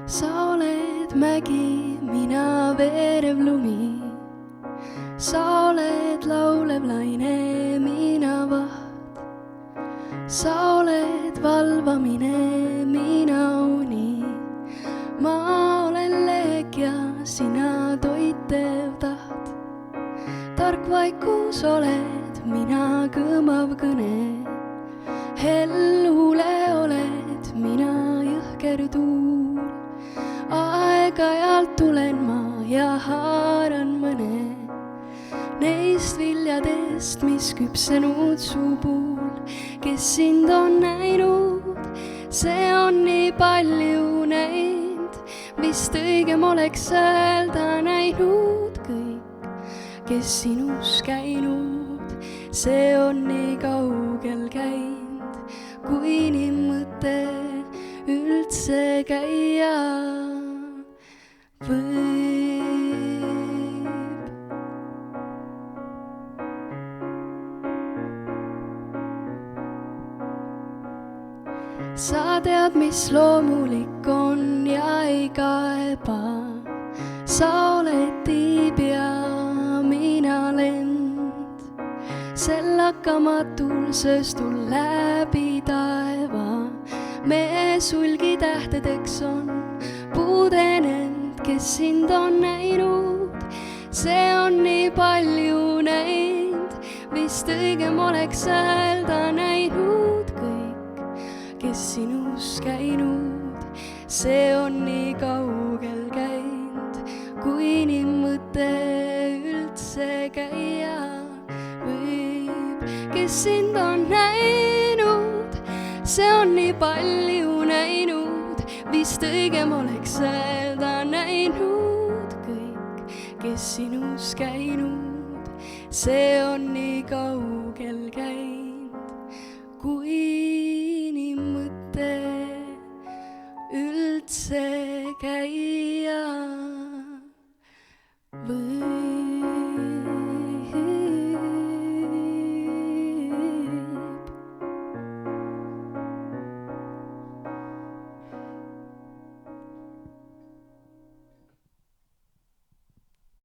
Sa oled mägi, mina veerev lumi. Sa oled laulev laine, mina vaht. Sa oled valvamine, mina uni. Ma olen leek ja sina toitev taht. Tark vaikus oled, mina kõmav kõne. Hellule oled, mina jõhker tuul. Aeg-ajalt tulen ma ja haaran mõne neist viljadest, mis küpsenud su puul. Kes sind on näinud, see on nii palju näinud. Vist õigem oleks öelda näinud kõik, kes sinus käinud. See on nii kaugel käinud, kui nii mõte üldse käia võib. Sa tead, mis loomulik on ja ei kaeba. Sa oled tiib ja mina lend. Sel hakkamatul sööstul läbi taeva. Meie sulgi tähtedeks on puudenend, kes sind on näinud. See on nii palju näinud, vist õigem oleks öelda näinud kõik, kes sinus käinud. See on nii kaugel käinud, kui nii mõte üldse käia võib. Kes sind on näinud, see on nii palju näinud, vist õigem oleks öelda näinud kõik, kes sinus käinud. See on nii kaugel käinud, kui nii mõte üldse käia.